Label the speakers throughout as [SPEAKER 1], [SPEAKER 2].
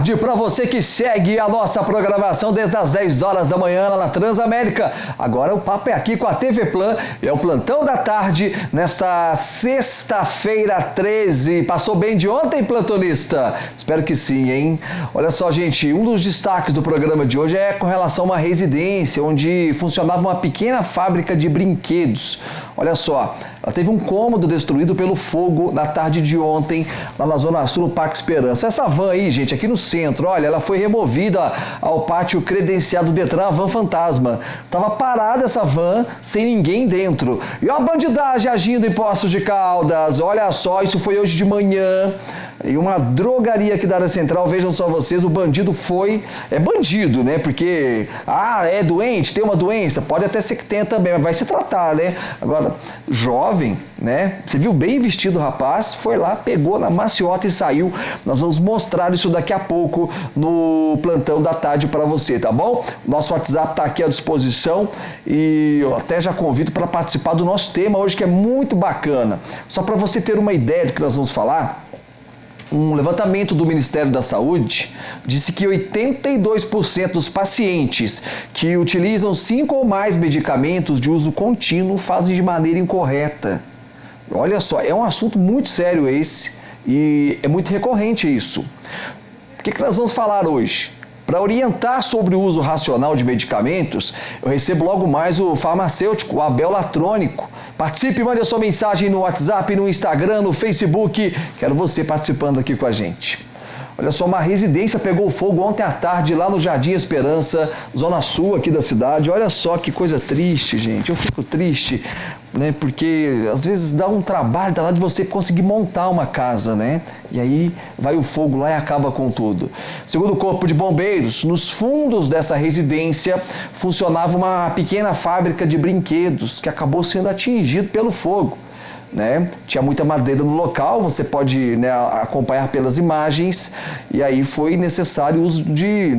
[SPEAKER 1] tarde para você que segue a nossa programação desde as 10 horas da manhã lá na Transamérica. Agora o papo é aqui com a TV Plan, é o Plantão da Tarde nesta sexta-feira 13. Passou bem de ontem, plantonista? Espero que sim, hein? Olha só, gente, um dos destaques do programa de hoje é com relação a uma residência onde funcionava uma pequena fábrica de brinquedos. Olha só, ela teve um cômodo destruído pelo fogo na tarde de ontem, lá na Zona Sul, no Parque Esperança. Essa van aí, gente, aqui no centro, olha, ela foi removida ao pátio credenciado do Detran, a van fantasma. Tava parada essa van, sem ninguém dentro. E a bandidagem agindo em Poços de Caldas. Olha só, isso foi hoje de manhã. E uma drogaria aqui da área central, vejam só vocês, o bandido foi... É bandido, né? Porque, é doente, tem uma doença, pode até ser que tenha também, mas vai se tratar, né? Agora, jovem, né? Você viu bem vestido o rapaz, foi lá, pegou na maciota e saiu. Nós vamos mostrar isso daqui a pouco no Plantão da Tarde para você, tá bom? Nosso WhatsApp está aqui à disposição e eu até já convido para participar do nosso tema hoje, que é muito bacana. Só para você ter uma ideia do que nós vamos falar, um levantamento do Ministério da Saúde disse que 82% dos pacientes que utilizam 5 ou mais medicamentos de uso contínuo fazem de maneira incorreta. Olha só, é um assunto muito sério esse e é muito recorrente isso. O que nós vamos falar hoje? Para orientar sobre o uso racional de medicamentos, eu recebo logo mais o farmacêutico, o Abel Latrônico. Participe, mande a sua mensagem no WhatsApp, no Instagram, no Facebook. Quero você participando aqui com a gente. Olha só, uma residência pegou fogo ontem à tarde lá no Jardim Esperança, Zona Sul aqui da cidade. Olha só que coisa triste, gente. Eu fico triste, né? Porque às vezes dá um trabalho danado de você conseguir montar uma casa, né? E aí vai o fogo lá e acaba com tudo. Segundo o Corpo de Bombeiros, nos fundos dessa residência funcionava uma pequena fábrica de brinquedos que acabou sendo atingido pelo fogo. Né? Tinha muita madeira no local, você pode, né, acompanhar pelas imagens, e aí foi necessário o uso de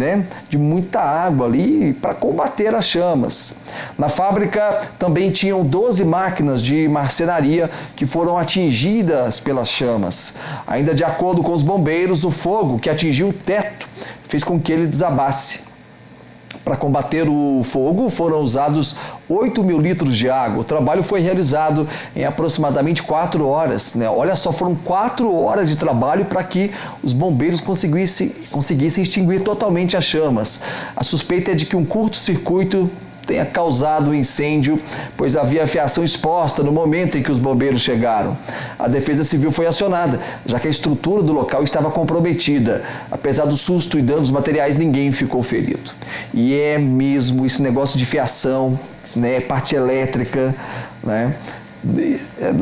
[SPEAKER 1] muita água ali para combater as chamas. Na fábrica também tinham 12 máquinas de marcenaria que foram atingidas pelas chamas. Ainda de acordo com os bombeiros, o fogo que atingiu o teto fez com que ele desabasse. Para combater o fogo, foram usados 8.000 litros de água. O trabalho foi realizado em aproximadamente 4 horas. Né? Olha só, foram 4 horas de trabalho para que os bombeiros conseguissem extinguir totalmente as chamas. A suspeita é de que um curto-circuito tenha causado o incêndio, pois havia fiação exposta no momento em que os bombeiros chegaram. A Defesa Civil foi acionada, já que a estrutura do local estava comprometida. Apesar do susto e danos materiais, ninguém ficou ferido. E é mesmo esse negócio de fiação, né, parte elétrica, né?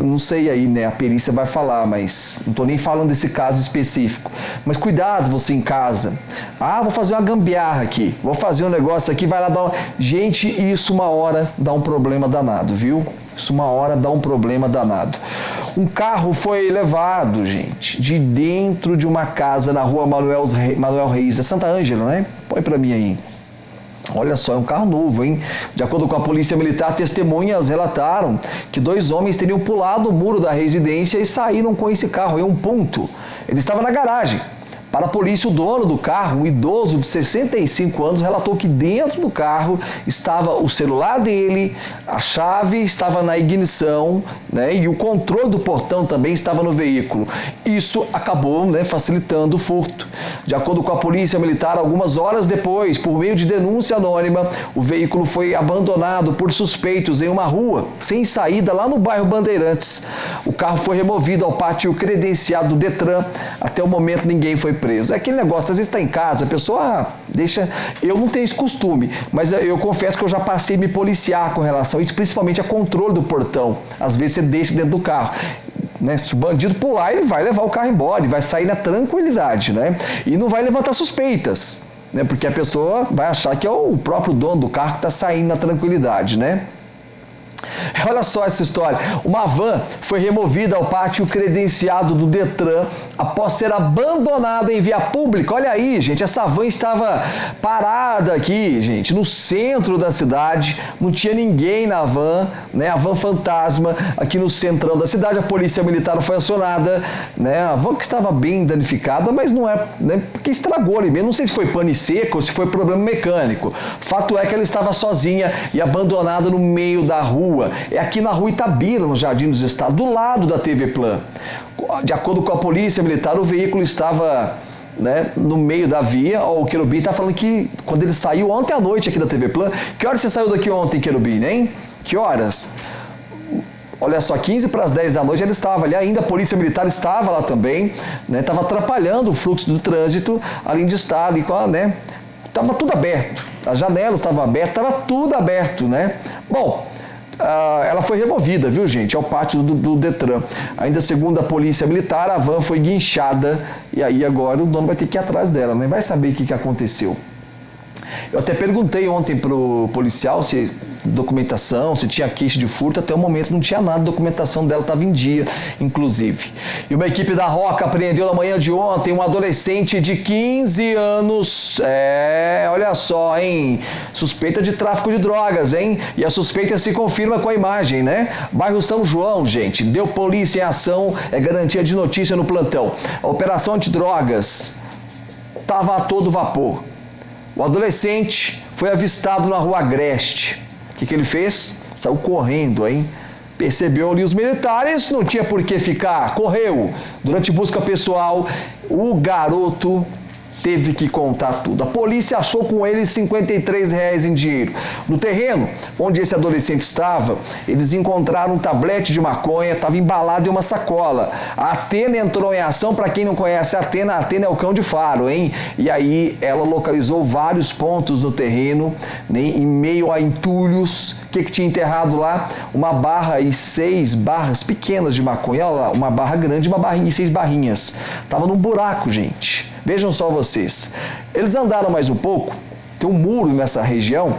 [SPEAKER 1] Não sei aí, né? A perícia vai falar, mas não estou nem falando desse caso específico. Mas cuidado você em casa. Vou fazer uma gambiarra aqui, vou fazer um negócio aqui, vai lá dar uma... Gente, isso uma hora dá um problema danado, viu? Isso uma hora dá um problema danado. Um carro foi levado, gente, de dentro de uma casa na rua Manuel Reis, é Santa Ângela, né? Põe para mim aí. Olha só, é um carro novo, hein? De acordo com a Polícia Militar, testemunhas relataram que 2 homens teriam pulado o muro da residência e saíram com esse carro em um ponto. Ele estava na garagem. Para a polícia, o dono do carro, um idoso de 65 anos, relatou que dentro do carro estava o celular dele, a chave estava na ignição, né, e o controle do portão também estava no veículo. Isso acabou, né, facilitando o furto. De acordo com a Polícia Militar, algumas horas depois, por meio de denúncia anônima, o veículo foi abandonado por suspeitos em uma rua, sem saída, lá no bairro Bandeirantes. O carro foi removido ao pátio credenciado do Detran. Até o momento, ninguém foi preso. É aquele negócio, às vezes está em casa, a pessoa deixa... Eu não tenho esse costume, mas eu confesso que eu já passei a me policiar com relação a isso, principalmente a controle do portão. Às vezes você deixa dentro do carro. Né? Se o bandido pular, ele vai levar o carro embora, ele vai sair na tranquilidade, né? E não vai levantar suspeitas, né? Porque a pessoa vai achar que é o próprio dono do carro que está saindo na tranquilidade, né? Olha só essa história. Uma van foi removida ao pátio credenciado do Detran após ser abandonada em via pública. Olha aí, gente, essa van estava parada aqui, gente, no centro da cidade. Não tinha ninguém na van, né? A van fantasma aqui no centrão da cidade. A polícia militar foi acionada, né? A van que estava bem danificada, mas não é, né? Porque estragou ali mesmo. Não sei se foi pane seco ou se foi problema mecânico. Fato é que ela estava sozinha e abandonada no meio da rua. É aqui na rua Itabira, no Jardim dos Estados, do lado da TV Plan. De acordo com a polícia militar, o veículo estava, né, no meio da via. Ó, o Querubim está falando que quando ele saiu ontem à noite aqui da TV Plan. Que horas você saiu daqui ontem, Querubim, hein? Que horas? Olha só, 15 para as 10 da noite ele estava ali ainda, a polícia militar estava lá também, né? Estava atrapalhando o fluxo do trânsito, além de estar ali com a, né? Estava tudo aberto, as janelas estavam abertas, estava tudo aberto, né? Bom, ela foi removida, viu, gente, ao pátio do Detran. Ainda segundo a polícia militar, a van foi guinchada e aí agora o dono vai ter que ir atrás dela, né? Vai saber o que aconteceu. Eu até perguntei ontem pro policial se documentação, se tinha queixa de furto. Até o momento não tinha nada, a documentação dela estava em dia, inclusive. E uma equipe da Roca apreendeu na manhã de ontem um adolescente de 15 anos, olha só, hein, suspeita de tráfico de drogas, hein, e a suspeita se confirma com a imagem, né, bairro São João, gente, deu polícia em ação, é garantia de notícia no plantão. A operação antidrogas estava a todo vapor. O adolescente foi avistado na rua Agreste. O que ele fez? Saiu correndo, hein? Percebeu ali os militares, não tinha por que ficar, correu. Durante busca pessoal, o garoto teve que contar tudo. A polícia achou com ele R$53 em dinheiro. No terreno onde esse adolescente estava, eles encontraram um tablete de maconha, estava embalado em uma sacola. A Atena entrou em ação. Para quem não conhece a Atena é o cão de faro, hein? E aí ela localizou vários pontos no terreno, né, em meio a entulhos. O que tinha enterrado lá? Uma barra e 6 barras pequenas de maconha. Olha lá, uma barra grande, uma barrinha e 6 barrinhas. Tava num buraco, gente. Vejam só vocês. Eles andaram mais um pouco, tem um muro nessa região.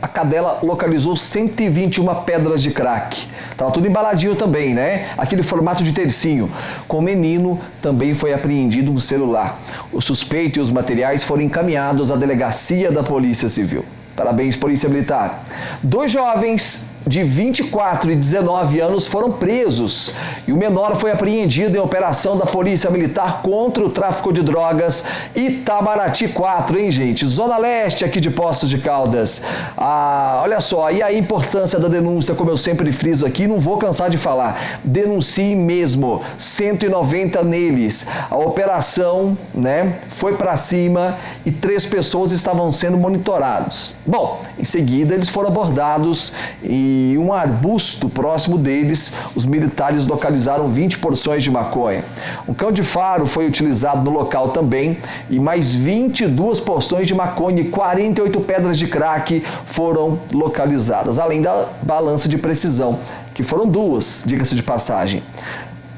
[SPEAKER 1] A cadela localizou 121 pedras de crack. Tava tudo embaladinho também, né? Aquele formato de tercinho. Com o menino também foi apreendido um celular. O suspeito e os materiais foram encaminhados à delegacia da Polícia Civil. Parabéns, Polícia Militar. 2 jovens de 24 e 19 anos foram presos e o menor foi apreendido em operação da Polícia Militar contra o tráfico de drogas Itamaraty 4, hein, gente? Zona Leste aqui de Poços de Caldas. Olha só, e a importância da denúncia, como eu sempre friso aqui, não vou cansar de falar. Denuncie mesmo, 190 neles. A operação, né, foi para cima e 3 pessoas estavam sendo monitorados. Bom, em seguida eles foram abordados e um arbusto próximo deles, os militares localizaram 20 porções de maconha. Um cão de faro foi utilizado no local também e mais 22 porções de maconha e 48 pedras de crack foram localizadas, além da balança de precisão, que foram 2, diga-se de passagem.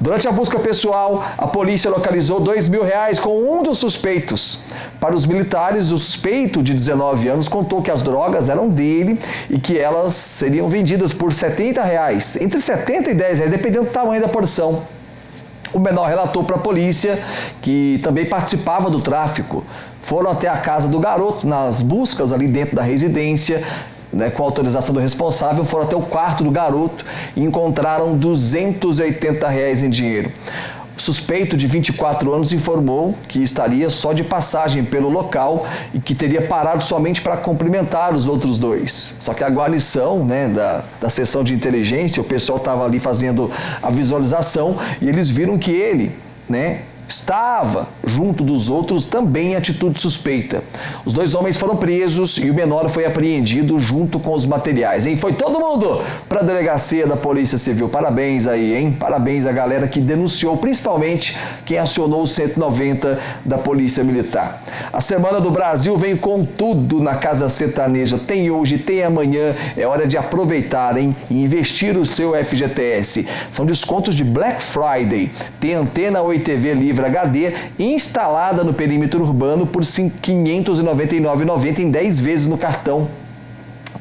[SPEAKER 1] Durante a busca pessoal, a polícia localizou R$2.000 com um dos suspeitos. Para os militares, o suspeito de 19 anos contou que as drogas eram dele e que elas seriam vendidas por R$70, entre R$70 e R$10, dependendo do tamanho da porção. O menor relatou para a polícia que também participava do tráfico. Foram até a casa do garoto nas buscas ali dentro da residência, né, com autorização do responsável, foram até o quarto do garoto e encontraram R$280 em dinheiro. O suspeito de 24 anos informou que estaria só de passagem pelo local e que teria parado somente para cumprimentar os outros 2. Só que a guarnição, né, da seção de inteligência, o pessoal estava ali fazendo a visualização e eles viram que ele, né, estava junto dos outros também em atitude suspeita. Os 2 homens foram presos e o menor foi apreendido junto com os materiais, hein? Foi todo mundo para a delegacia da Polícia Civil. Parabéns aí, hein? Parabéns à galera que denunciou, principalmente quem acionou o 190 da Polícia Militar. A Semana do Brasil vem com tudo na Casa Sertaneja. Tem hoje, tem amanhã. É hora de aproveitar, hein? E investir o seu FGTS. São descontos de Black Friday. Tem antena Oi TV Livre HD instalada no perímetro urbano por R$ 599,90 em 10 vezes no cartão.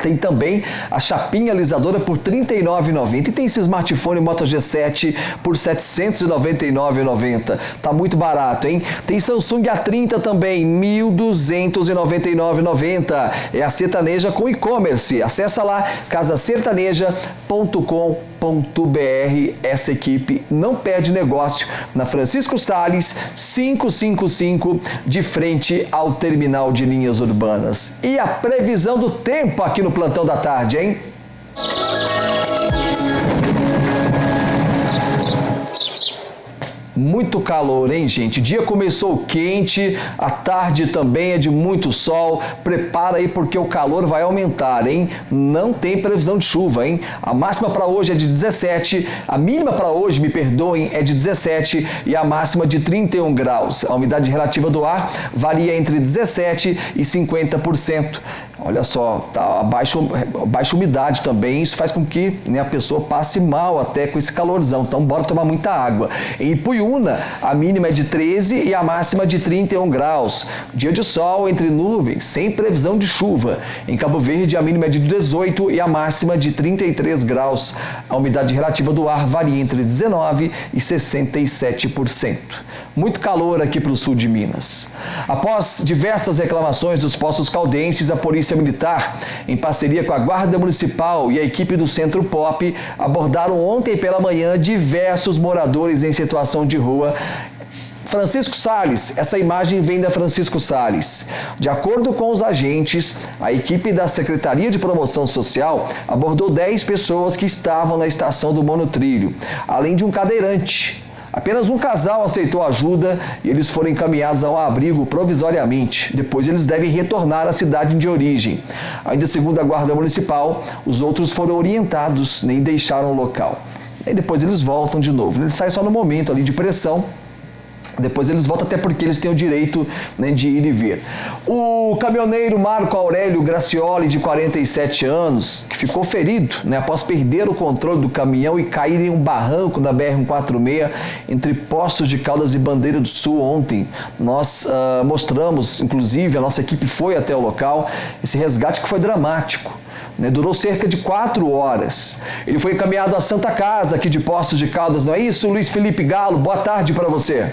[SPEAKER 1] Tem também a chapinha alisadora por R$ 39,90 e tem esse smartphone Moto G7 por R$ 799,90. Tá muito barato, hein? Tem Samsung A30 também, R$ 1.299,90. É a sertaneja com e-commerce. Acessa lá casasertaneja.com.br. Essa equipe não perde negócio na Francisco Salles 555, de frente ao terminal de linhas urbanas. E a previsão do tempo aqui no Plantão da Tarde, hein? Muito calor, hein, gente? O dia começou quente, a tarde também é de muito sol. Prepara aí porque o calor vai aumentar, hein? Não tem previsão de chuva, hein? A máxima para hoje é de 17, a mínima para hoje, me perdoem, é de 17 e a máxima de 31 graus. A umidade relativa do ar varia entre 17 e 50%. Olha só, tá baixa umidade também, isso faz com que, né, a pessoa passe mal até com esse calorzão, então bora tomar muita água. Em Ipuiuna, a mínima é de 13 e a máxima de 31 graus. Dia de sol entre nuvens, sem previsão de chuva. Em Cabo Verde, a mínima é de 18 e a máxima de 33 graus. A umidade relativa do ar varia entre 19 e 67%. Muito calor aqui para o sul de Minas. Após diversas reclamações dos Poços Caldenses, a Polícia Militar, em parceria com a Guarda Municipal e a equipe do Centro Pop, abordaram ontem pela manhã diversos moradores em situação de rua. Francisco Salles, essa imagem vem da Francisco Salles. De acordo com os agentes, a equipe da Secretaria de Promoção Social abordou 10 pessoas que estavam na estação do monotrilho, além de um cadeirante. Apenas um casal aceitou ajuda e eles foram encaminhados ao abrigo provisoriamente. Depois eles devem retornar à cidade de origem. Ainda segundo a Guarda Municipal, os outros foram orientados, nem deixaram o local. E depois eles voltam de novo. Eles saem só no momento ali de pressão. Depois eles voltam até porque eles têm o direito, né, de ir e vir. O caminhoneiro Marco Aurélio Gracioli, de 47 anos, que ficou ferido, né, após perder o controle do caminhão e cair em um barranco da BR-146 entre Poços de Caldas e Bandeira do Sul ontem. Nós mostramos, inclusive, a nossa equipe foi até o local, esse resgate que foi dramático. Durou cerca de 4 horas. Ele foi encaminhado à Santa Casa, aqui de Poços de Caldas, não é isso, Luiz Felipe Galo? Boa tarde para você.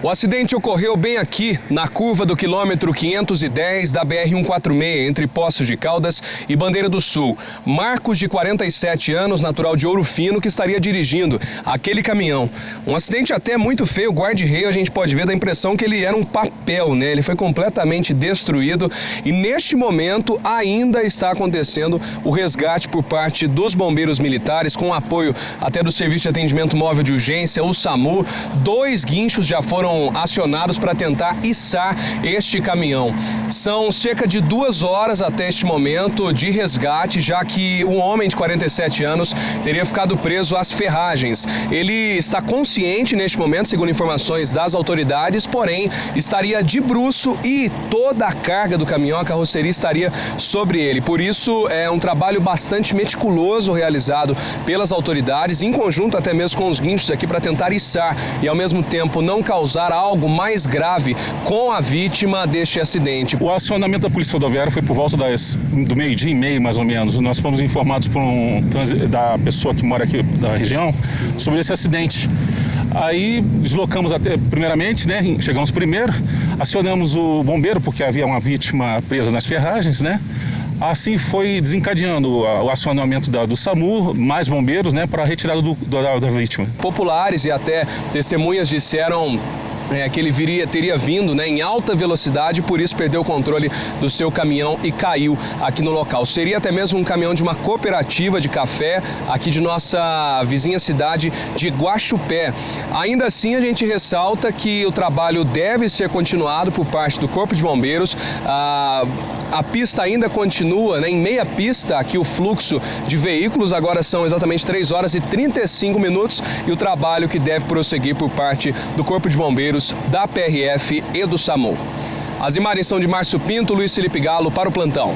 [SPEAKER 2] O acidente ocorreu bem aqui, na curva do quilômetro 510 da BR-146, entre Poços de Caldas e Bandeira do Sul. Marcos, de 47 anos, natural de Ouro Fino, que estaria dirigindo aquele caminhão. Um acidente até muito feio, o guarda-reio a gente pode ver, da impressão que ele era um papel, né? Ele foi completamente destruído e neste momento ainda está acontecendo o resgate por parte dos bombeiros militares, com apoio até do Serviço de Atendimento Móvel de Urgência, o SAMU. 2 guinchos já foram acionados para tentar içar este caminhão. São cerca de 2 horas até este momento de resgate, já que um homem de 47 anos teria ficado preso às ferragens. Ele está consciente neste momento, segundo informações das autoridades, porém estaria de bruço e toda a carga do caminhão, a carroceria, estaria sobre ele. Por isso é um trabalho bastante meticuloso realizado pelas autoridades, em conjunto até mesmo com os guinchos aqui, para tentar içar e ao mesmo tempo não causar algo mais grave com a vítima deste acidente.
[SPEAKER 3] O acionamento da Polícia Rodoviária foi por volta do meio-dia e meio, mais ou menos. Nós fomos informados da pessoa que mora aqui da região sobre esse acidente. Aí deslocamos primeiramente, né? Chegamos primeiro, acionamos o bombeiro porque havia uma vítima presa nas ferragens, né? Assim foi desencadeando o acionamento do SAMU, mais bombeiros, né, para a retirada da vítima.
[SPEAKER 2] Populares e até testemunhas disseram que ele teria vindo, né, em alta velocidade, por isso perdeu o controle do seu caminhão e caiu aqui no local. Seria até mesmo um caminhão de uma cooperativa de café aqui de nossa vizinha cidade de Guaxupé. Ainda assim, a gente ressalta que o trabalho deve ser continuado por parte do Corpo de Bombeiros. A pista ainda continua, né, em meia pista, aqui o fluxo de veículos. Agora são exatamente 3 horas e 35 minutos e o trabalho que deve prosseguir por parte do Corpo de Bombeiros, da PRF e do SAMU. As imagens são de Márcio Pinto, Luiz Felipe Galo para o Plantão.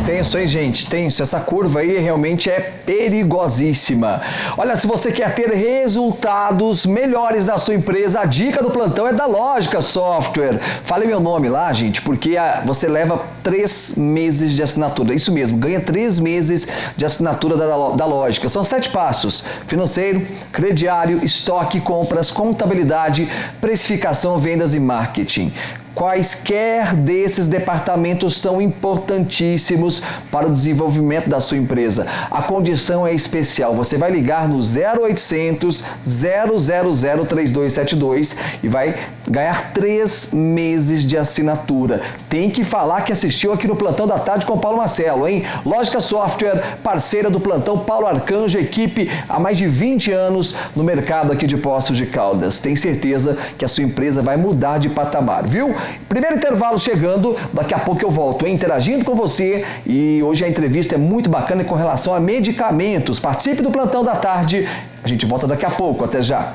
[SPEAKER 1] Tenso, hein, gente? Tenso. Essa curva aí realmente é perigosíssima. Olha, se você quer ter resultados melhores na sua empresa, a dica do plantão é da Lógica Software. Fale meu nome lá, gente, porque você leva 3 meses de assinatura. Isso mesmo, ganha 3 meses de assinatura da Lógica. São 7 passos: financeiro, crediário, estoque, compras, contabilidade, precificação, vendas e marketing. Quaisquer desses departamentos são importantíssimos para o desenvolvimento da sua empresa. A condição é especial. Você vai ligar no 0800 000 3272 e vai ganhar 3 meses de assinatura. Tem que falar que assistiu aqui no Plantão da Tarde com o Paulo Marcelo, hein? Lógica Software, parceira do Plantão Paulo Arcanjo, equipe há mais de 20 anos no mercado aqui de Poços de Caldas. Tem certeza que a sua empresa vai mudar de patamar, viu? Primeiro intervalo chegando, daqui a pouco eu volto, hein? Interagindo com você, e hoje a entrevista é muito bacana com relação a medicamentos. Participe do Plantão da Tarde, a gente volta daqui a pouco, até já.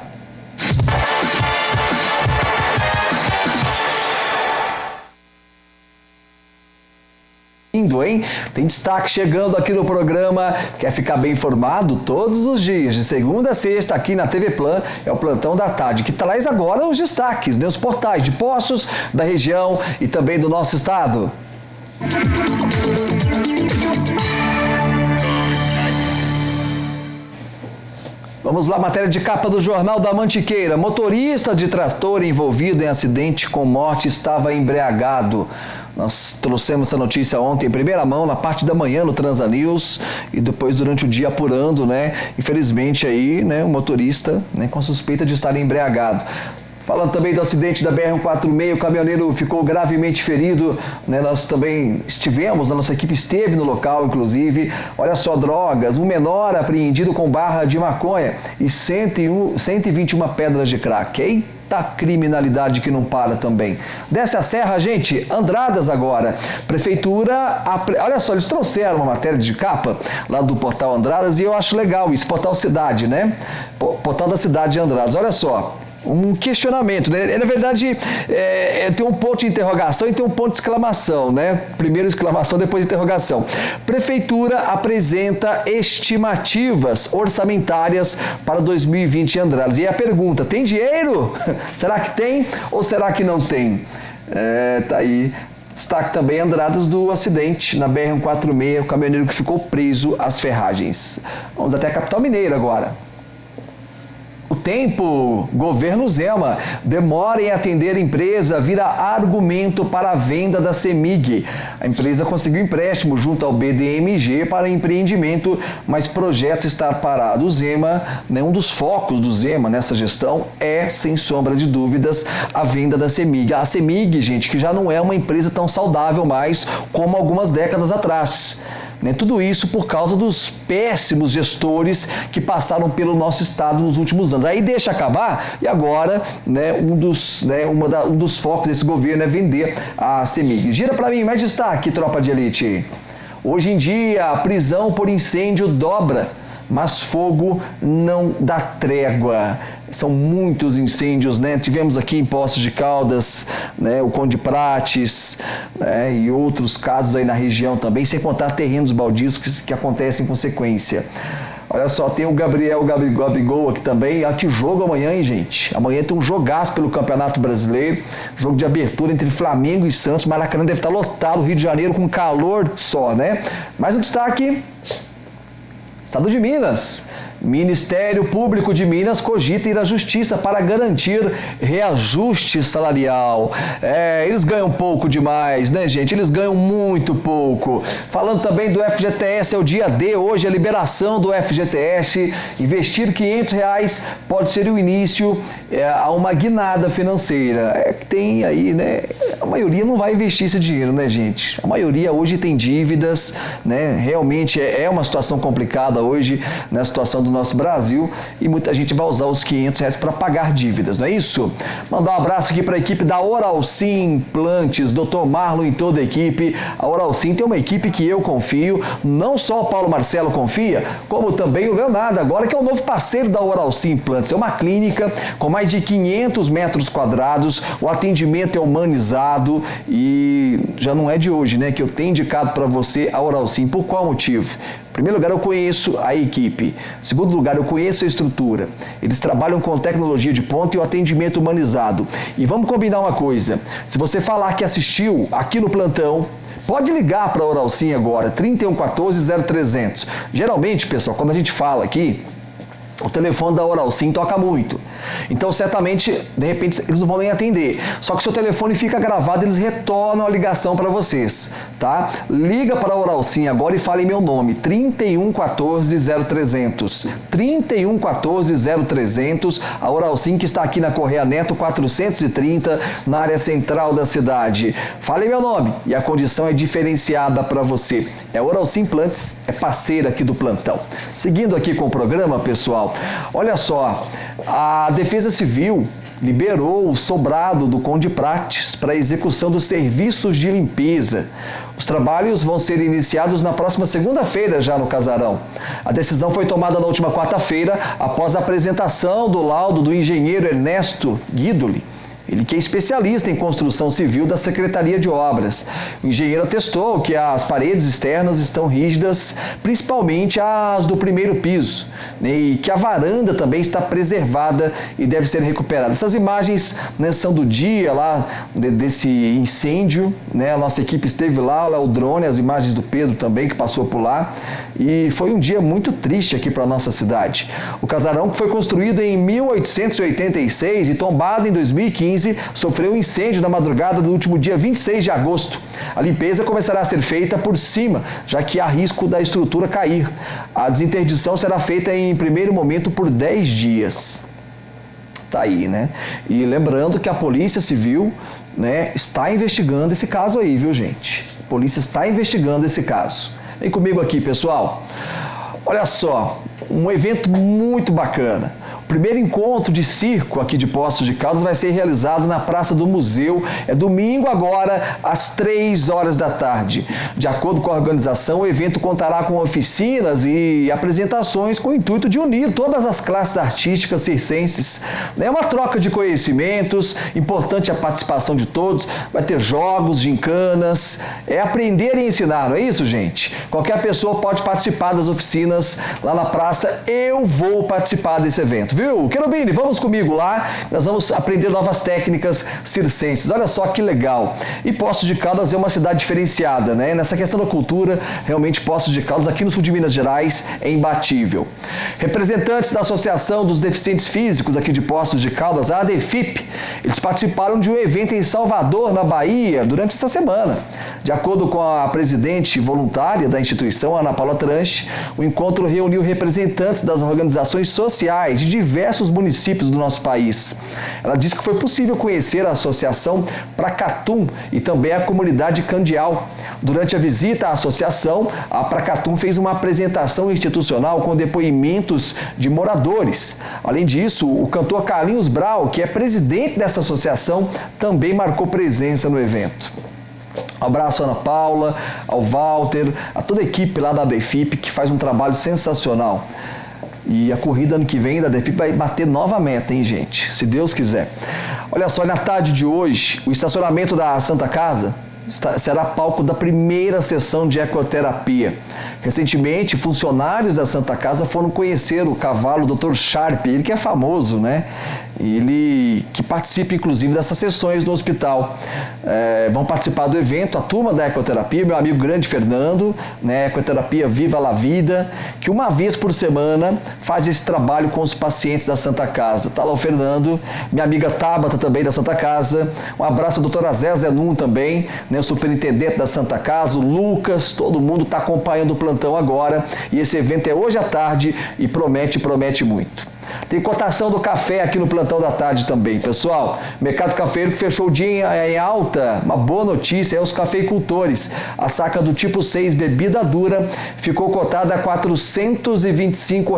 [SPEAKER 1] Hein? Tem destaque chegando aqui no programa. Quer ficar bem informado todos os dias, de segunda a sexta, aqui na TV Plan, é o Plantão da Tarde, que traz agora os destaques, né? Os portais de Poços, da região e também do nosso estado. Vamos lá, matéria de capa do Jornal da Mantiqueira. Motorista de trator envolvido em acidente com morte estava embriagado. Nós trouxemos essa notícia ontem em primeira mão, na parte da manhã no Transanews, e depois durante o dia apurando, né? Infelizmente aí, né, o motorista, né, com suspeita de estar embriagado. Falando também do acidente da BR-146, o caminhoneiro ficou gravemente ferido, né? Nós também estivemos, a nossa equipe esteve no local, inclusive. Olha só, drogas, um menor apreendido com barra de maconha e 121 pedras de crack. Eita criminalidade que não para também. Desce a serra, gente, Andradas agora. Prefeitura, olha só, eles trouxeram uma matéria de capa lá do portal Andradas, e eu acho legal isso, portal Cidade, né? Portal da cidade de Andradas, olha só. Um questionamento, né? Na verdade, tem um ponto de interrogação e tem um ponto de exclamação, né? Primeiro exclamação, depois interrogação. Prefeitura apresenta estimativas orçamentárias para 2020 em Andradas. E a pergunta, tem dinheiro? Será que tem ou será que não tem? Tá aí. Destaque também Andradas do acidente na BR-146, o caminhoneiro que ficou preso às ferragens. Vamos até a capital mineira agora. O tempo, governo Zema, demora em atender a empresa, vira argumento para a venda da CEMIG. A empresa conseguiu empréstimo junto ao BDMG para empreendimento, mas projeto está parado. O Zema, né, um dos focos do Zema nessa gestão é, sem sombra de dúvidas, a venda da CEMIG. A CEMIG, gente, que já não é uma empresa tão saudável mais como algumas décadas atrás. Né, tudo isso por causa dos péssimos gestores que passaram pelo nosso estado nos últimos anos. Aí deixa acabar e agora, né, um dos focos desse governo é vender a CEMIG. Gira para mim, mais destaque, tropa de elite. Hoje em dia, a prisão por incêndio dobra, mas fogo não dá trégua. São muitos incêndios, né? Tivemos aqui em Poços de Caldas, né, o Conde Prates, né, e outros casos aí na região também, sem contar terrenos baldios que acontecem em consequência. Olha só, tem o Gabigol aqui também. Aqui o jogo amanhã, hein, gente? Amanhã tem um jogaço pelo Campeonato Brasileiro, jogo de abertura entre Flamengo e Santos. Maracanã deve estar lotado, Rio de Janeiro com calor só, né? Mas o destaque, Estado de Minas. Ministério Público de Minas cogita ir à Justiça para garantir reajuste salarial. Eles ganham pouco demais, né, gente? Eles ganham muito pouco. Falando também do FGTS, é o dia D, hoje a liberação do FGTS. Investir R$500 pode ser o início a uma guinada financeira. Tem aí, né? A maioria não vai investir esse dinheiro, né, gente? A maioria hoje tem dívidas, né? Realmente é uma situação complicada hoje, na situação do nosso Brasil e muita gente vai usar os R$500 para pagar dívidas, não é isso? Mandar um abraço aqui para a equipe da Oralsim Implantes, Dr. Marlon e toda a equipe. A Oralsim tem uma equipe que eu confio, não só o Paulo Marcelo confia, como também o Leonardo, agora que é o novo parceiro da Oralsim Implantes. É uma clínica com mais de 500 metros quadrados, o atendimento é humanizado e já não é de hoje, né, que eu tenho indicado para você a Oralsim. Por qual motivo? Em primeiro lugar, eu conheço a equipe. Em segundo lugar, eu conheço a estrutura. Eles trabalham com tecnologia de ponta e o atendimento humanizado. E vamos combinar uma coisa. Se você falar que assistiu aqui no plantão, pode ligar para a Oralsim agora, 3114-0300. Geralmente, pessoal, quando a gente fala aqui, o telefone da Oralsim toca muito. Então, certamente, de repente, eles não vão nem atender. Só que se o telefone fica gravado, eles retornam a ligação para vocês, tá? Liga para a Oralsim agora e fale meu nome, 3114-0300. 3114-0300, a Oralsim que está aqui na Correia Neto 430, na área central da cidade. Fale meu nome e a condição é diferenciada para você. É Oralsim Implantes, é parceira aqui do plantão. Seguindo aqui com o programa, pessoal, olha só, a Defesa Civil liberou o sobrado do Conde Prates para execução dos serviços de limpeza. Os trabalhos vão ser iniciados na próxima segunda-feira já no casarão. A decisão foi tomada na última quarta-feira após a apresentação do laudo do engenheiro Ernesto Guidoli. Ele que é especialista em construção civil da Secretaria de Obras. O engenheiro atestou que as paredes externas estão rígidas, principalmente as do primeiro piso, né, e que a varanda também está preservada e deve ser recuperada. Essas imagens, né, são do dia lá desse incêndio, né, a nossa equipe esteve lá o drone, as imagens do Pedro também que passou por lá, e foi um dia muito triste aqui para a nossa cidade. O casarão, que foi construído em 1886 e tombado em 2015, sofreu um incêndio na madrugada do último dia 26 de agosto. A limpeza começará a ser feita por cima, já que há risco da estrutura cair. A desinterdição será feita em primeiro momento por 10 dias. Tá aí, né? E lembrando que a Polícia Civil, né, está investigando esse caso aí, viu, gente? A polícia está investigando esse caso. Vem comigo aqui, pessoal. Olha só, um evento muito bacana. O primeiro encontro de circo aqui de Poços de Caldas vai ser realizado na Praça do Museu. É domingo agora, às 3 horas da tarde. De acordo com a organização, o evento contará com oficinas e apresentações com o intuito de unir todas as classes artísticas circenses. É uma troca de conhecimentos, importante a participação de todos. Vai ter jogos, gincanas, é aprender e ensinar, não é isso, gente? Qualquer pessoa pode participar das oficinas lá na praça. Eu vou participar desse evento. Viu? Querubini, vamos comigo lá, nós vamos aprender novas técnicas circenses. Olha só que legal. E Poços de Caldas é uma cidade diferenciada, né? Nessa questão da cultura, realmente Poços de Caldas, aqui no sul de Minas Gerais, é imbatível. Representantes da Associação dos Deficientes Físicos aqui de Poços de Caldas, a ADEFIP, eles participaram de um evento em Salvador, na Bahia, durante essa semana. De acordo com a presidente voluntária da instituição, Ana Paula Tranche, o encontro reuniu representantes das organizações sociais de diversos municípios do nosso país. Ela disse que foi possível conhecer a Associação Pracatum e também a comunidade Candial. Durante a visita à associação, a Pracatum fez uma apresentação institucional com depoimentos de moradores. Além disso, o cantor Carlinhos Brau, que é presidente dessa associação, também marcou presença no evento. Um abraço à Ana Paula, ao Walter, a toda a equipe lá da ADEFIP que faz um trabalho sensacional. E a corrida ano que vem da ADEFIP vai bater nova meta, hein, gente? Se Deus quiser. Olha só, na tarde de hoje, o estacionamento da Santa Casa será palco da primeira sessão de ecoterapia. Recentemente, funcionários da Santa Casa foram conhecer o cavalo Dr. Sharp, ele que é famoso, né? Ele que participa, inclusive, dessas sessões no hospital. Vão participar do evento a turma da ecoterapia, meu amigo grande Fernando, né? Ecoterapia Viva la Vida, que uma vez por semana faz esse trabalho com os pacientes da Santa Casa. Tá lá o Fernando, minha amiga Tabata também da Santa Casa, um abraço à doutora Zézia Num também, né? O superintendente da Santa Casa, o Lucas, todo mundo está acompanhando o plantão agora, e esse evento é hoje à tarde e promete muito. Tem cotação do café aqui no Plantão da Tarde também, pessoal. Mercado cafeiro que fechou o dia em alta. Uma boa notícia é os cafeicultores. A saca do tipo 6 bebida dura ficou cotada a R$ 425.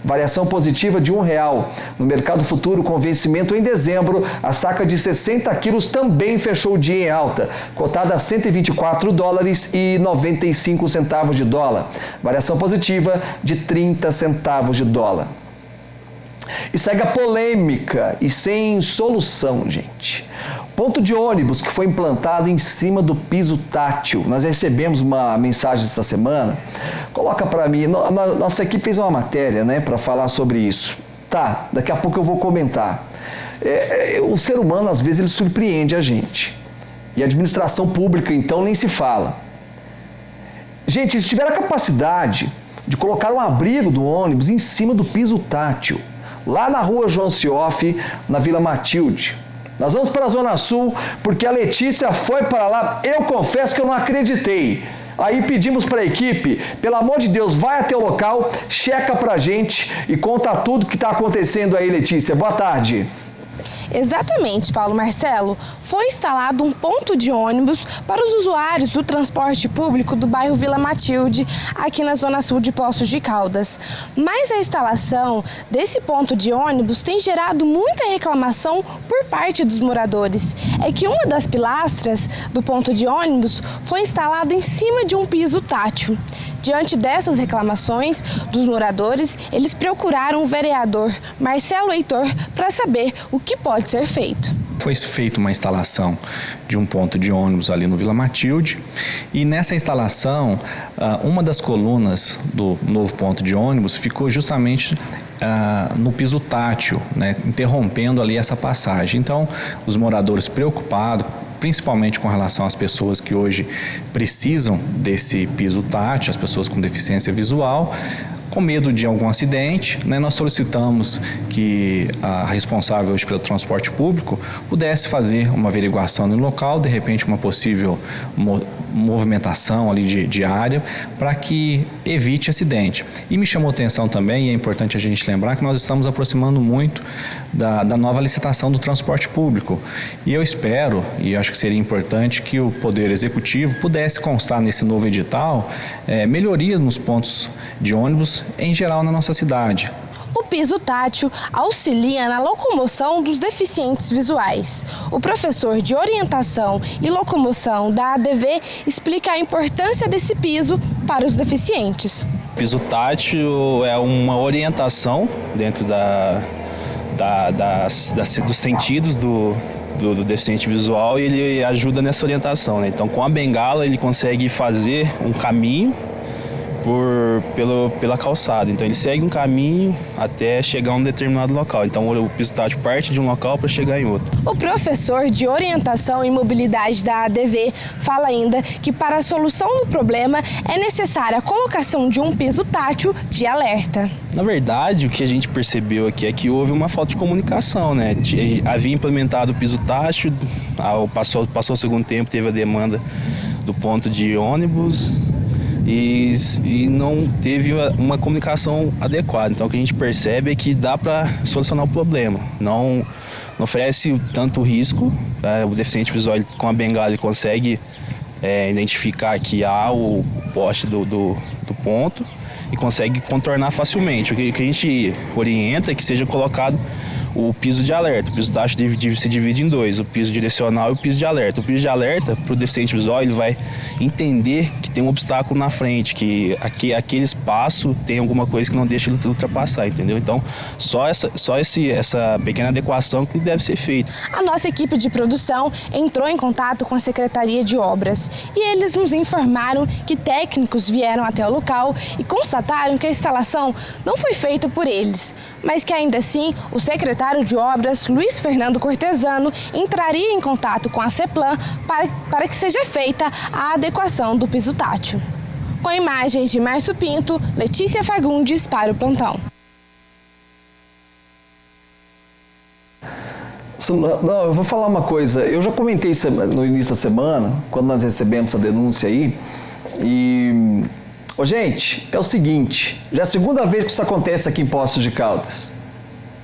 [SPEAKER 1] Variação positiva de R$1. No mercado futuro com vencimento em dezembro, a saca de 60 quilos também fechou o dia em alta. Cotada a $124,95 de dólar. Variação positiva de 30 centavos de dólar. E segue a polêmica e sem solução, gente. Ponto de ônibus que foi implantado em cima do piso tátil. Nós recebemos uma mensagem essa semana. Coloca para mim. Nossa equipe fez uma matéria, né, para falar sobre isso. Tá, daqui a pouco eu vou comentar. O ser humano, às vezes, ele surpreende a gente. E a administração pública, então, nem se fala. Gente, se tiver a capacidade de colocar um abrigo do ônibus em cima do piso tátil, lá na rua João Sioff, na Vila Matilde. Nós vamos para a Zona Sul, porque a Letícia foi para lá. Eu confesso que eu não acreditei. Aí pedimos para a equipe, pelo amor de Deus, vai até o local, checa para a gente e conta tudo que está acontecendo aí, Letícia. Boa tarde.
[SPEAKER 4] Exatamente, Paulo Marcelo. Foi instalado um ponto de ônibus para os usuários do transporte público do bairro Vila Matilde, aqui na Zona Sul de Poços de Caldas. Mas a instalação desse ponto de ônibus tem gerado muita reclamação por parte dos moradores. É que uma das pilastras do ponto de ônibus foi instalada em cima de um piso tátil. Diante dessas reclamações dos moradores, eles procuraram o vereador Marcelo Heitor para saber o que pode ser feito.
[SPEAKER 5] Foi feita uma instalação de um ponto de ônibus ali no Vila Matilde e nessa instalação, uma das colunas do novo ponto de ônibus ficou justamente no piso tátil, né, interrompendo ali essa passagem. Então, os moradores preocupados, principalmente com relação às pessoas que hoje precisam desse piso tátil, as pessoas com deficiência visual, com medo de algum acidente, né, nós solicitamos que a responsável hoje pelo transporte público pudesse fazer uma averiguação no local, de repente uma possível movimentação ali de área, para que evite acidente. E me chamou a atenção também, e é importante a gente lembrar, que nós estamos aproximando muito da nova licitação do transporte público. E eu espero, e acho que seria importante, que o Poder Executivo pudesse constar nesse novo edital melhoria nos pontos de ônibus em geral na nossa cidade.
[SPEAKER 4] O piso tátil auxilia na locomoção dos deficientes visuais. O professor de orientação e locomoção da ADV explica a importância desse piso para os deficientes.
[SPEAKER 6] O piso tátil é uma orientação dentro dos sentidos do deficiente visual, e ele ajuda nessa orientação, né? Então, com a bengala, ele consegue fazer um caminho pela calçada. Então ele segue um caminho até chegar a um determinado local. Então o piso tátil parte de um local para chegar em outro.
[SPEAKER 4] O professor de orientação e mobilidade da ADV fala ainda que para a solução do problema é necessária a colocação de um piso tátil de alerta.
[SPEAKER 6] Na verdade, o que a gente percebeu aqui é que houve uma falta de comunicação, né? Havia implementado o piso tátil, passou o segundo tempo, teve a demanda do ponto de ônibus, e não teve uma comunicação adequada. Então o que a gente percebe é que dá para solucionar o problema. Não oferece tanto risco. O deficiente visual, com a bengala, ele consegue identificar que há o poste do ponto e consegue contornar facilmente. O que a gente orienta é que seja colocado o piso de alerta. O piso tátil se divide em dois, o piso direcional e o piso de alerta. O piso de alerta, para o deficiente visual, ele vai entender que tem um obstáculo na frente, que aquele espaço tem alguma coisa que não deixa ele ultrapassar, entendeu? Então, só essa pequena adequação que deve ser feita.
[SPEAKER 4] A nossa equipe de produção entrou em contato com a Secretaria de Obras e eles nos informaram que técnicos vieram até o local e constataram que a instalação não foi feita por eles, mas que ainda assim o secretário de Obras, Luiz Fernando Cortesano, entraria em contato com a CEPLAN para que seja feita a adequação do piso tátil. Com imagens de Márcio Pinto, Letícia Fagundes para o Plantão.
[SPEAKER 1] Não, eu vou falar uma coisa. Eu já comentei isso no início da semana, quando nós recebemos a denúncia aí. E, gente, é o seguinte, já é a segunda vez que isso acontece aqui em Poços de Caldas.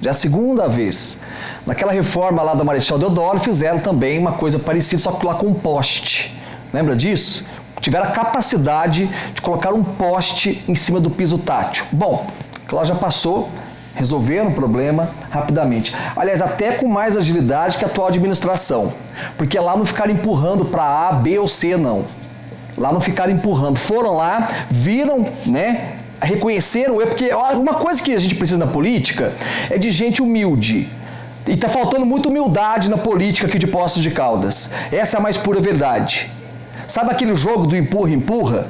[SPEAKER 1] Já é a segunda vez. Naquela reforma lá da Marechal Deodoro, fizeram também uma coisa parecida, só que lá com um poste. Lembra disso? Tiveram a capacidade de colocar um poste em cima do piso tátil. Bom, lá já passou, resolveram o problema rapidamente. Aliás, até com mais agilidade que a atual administração. Porque lá não ficaram empurrando para A, B ou C, não. Lá não ficaram empurrando. Foram lá, viram, né? Reconheceram o erro. Porque uma coisa que a gente precisa na política é de gente humilde. E está faltando muita humildade na política aqui de Poços de Caldas. Essa é a mais pura verdade. Sabe aquele jogo do empurra-empurra?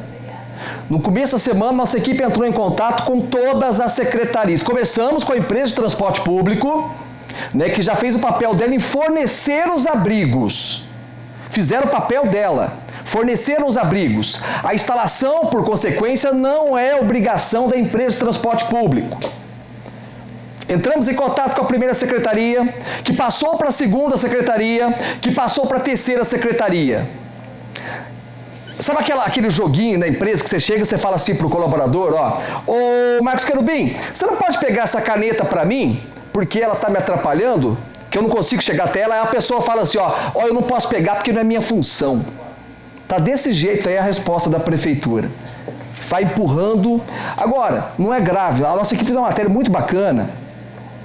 [SPEAKER 1] No começo da semana, nossa equipe entrou em contato com todas as secretarias. Começamos com a empresa de transporte público, né, que já fez o papel dela em fornecer os abrigos. Fizeram o papel dela, forneceram os abrigos. A instalação, por consequência, não é obrigação da empresa de transporte público. Entramos em contato com a primeira secretaria, que passou para a segunda secretaria, que passou para a terceira secretaria. Sabe aquele joguinho da empresa que você chega e você fala assim pro colaborador, ô Marcos Querubim, você não pode pegar essa caneta para mim, porque ela tá me atrapalhando, que eu não consigo chegar até ela, aí a pessoa fala assim, eu não posso pegar porque não é minha função. Tá desse jeito aí a resposta da prefeitura. Vai empurrando. Agora, não é grave, a nossa equipe fez uma matéria muito bacana,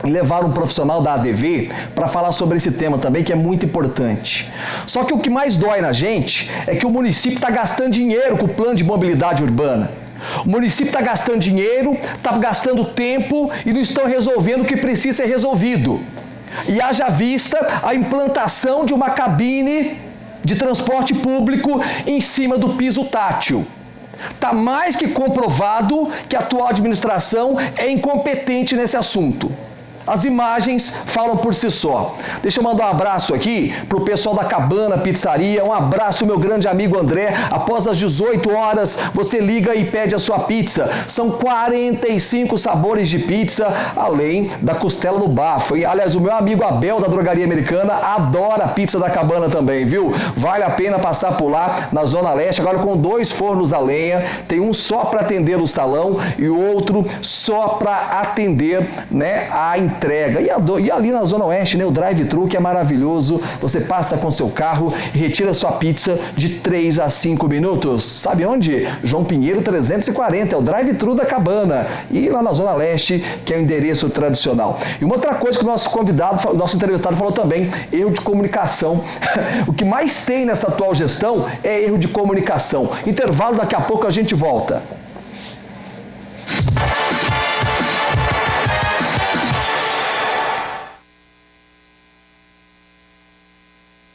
[SPEAKER 1] levaram um profissional da ADV para falar sobre esse tema também, que é muito importante. Só que o que mais dói na gente é que o município está gastando dinheiro com o plano de mobilidade urbana. O município está gastando dinheiro, está gastando tempo e não estão resolvendo o que precisa ser resolvido. E haja vista a implantação de uma cabine de transporte público em cima do piso tátil. Está mais que comprovado que a atual administração é incompetente nesse assunto. As imagens falam por si só. Deixa eu mandar um abraço aqui para o pessoal da Cabana Pizzaria. Um abraço, meu grande amigo André. Após as 18 horas, você liga e pede a sua pizza. São 45 sabores de pizza, além da costela no bafo. E, aliás, o meu amigo Abel, da Drogaria Americana, adora a pizza da Cabana também, viu? Vale a pena passar por lá, na Zona Leste, agora com 2 fornos a lenha. Tem um só para atender o salão e o outro só para atender, né, a entrega. E ali na Zona Oeste, né, o drive-thru, que é maravilhoso. Você passa com seu carro e retira sua pizza de 3 a 5 minutos. Sabe onde? João Pinheiro 340, é o drive-thru da Cabana. E lá na Zona Leste, que é o endereço tradicional. E uma outra coisa que o nosso convidado, o nosso entrevistado falou também, erro de comunicação. O que mais tem nessa atual gestão é erro de comunicação. Intervalo, daqui a pouco a gente volta.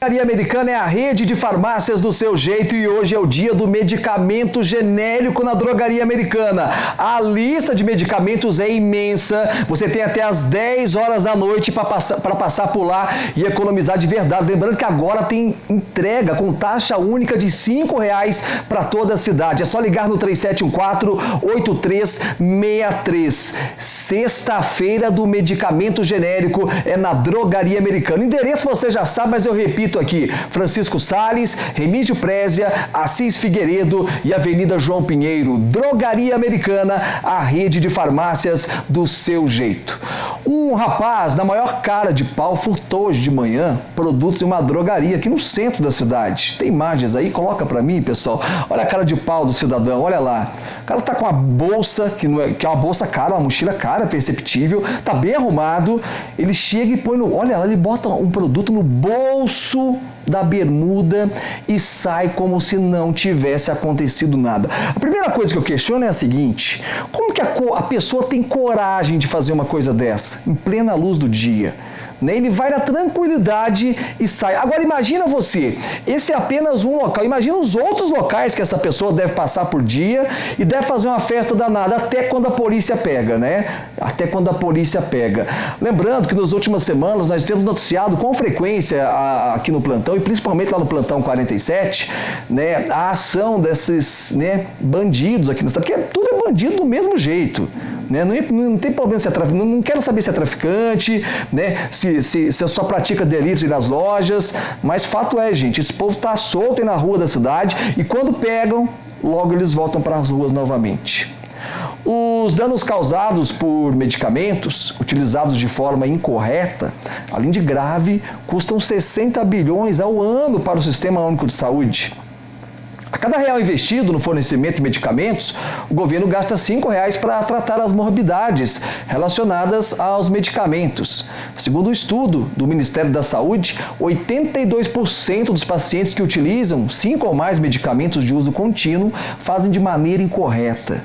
[SPEAKER 1] A Drogaria Americana é a rede de farmácias do seu jeito e hoje é o dia do medicamento genérico na Drogaria Americana. A lista de medicamentos é imensa, você tem até às 10 horas da noite para passar por lá e economizar de verdade. Lembrando que agora tem entrega com taxa única de R$5 para toda a cidade. É só ligar no 3714-8363. Sexta-feira do medicamento genérico é na Drogaria Americana. O endereço você já sabe, mas eu repito aqui: Francisco Sales, Remígio Prézia, Assis Figueiredo e Avenida João Pinheiro. Drogaria Americana, a rede de farmácias do seu jeito. Um rapaz, na maior cara de pau, furtou hoje de manhã produtos em uma drogaria aqui no centro da cidade. Tem imagens aí? Coloca pra mim, pessoal. Olha a cara de pau do cidadão, olha lá. O cara tá com uma bolsa, que é uma bolsa cara, uma mochila cara, perceptível, tá bem arrumado. Ele chega e põe no... Olha lá, ele bota um produto no bolso da bermuda e sai como se não tivesse acontecido nada. A primeira coisa que eu questiono é a seguinte: como que a pessoa tem coragem de fazer uma coisa dessa, em plena luz do dia? Ele vai na tranquilidade e sai. Agora imagina você, esse é apenas um local, imagina os outros locais que essa pessoa deve passar por dia e deve fazer uma festa danada, até quando a polícia pega, né? Até quando a polícia pega. Lembrando que nas últimas semanas nós temos noticiado com frequência aqui no plantão, e principalmente lá no plantão 47, né, a ação desses, né, bandidos aqui no estado, porque tudo é bandido do mesmo jeito. Né? Não tem problema se é traficante, não quero saber se é traficante, né? se só pratica delitos nas lojas, mas fato é, gente, esse povo está solto aí na rua da cidade e quando pegam, logo eles voltam para as ruas novamente. Os danos causados por medicamentos utilizados de forma incorreta, além de grave, custam 60 bilhões ao ano para o Sistema Único de Saúde. A cada real investido no fornecimento de medicamentos, o governo gasta R$ 5,00 para tratar as morbidades relacionadas aos medicamentos. Segundo o estudo do Ministério da Saúde, 82% dos pacientes que utilizam 5 ou mais medicamentos de uso contínuo fazem de maneira incorreta.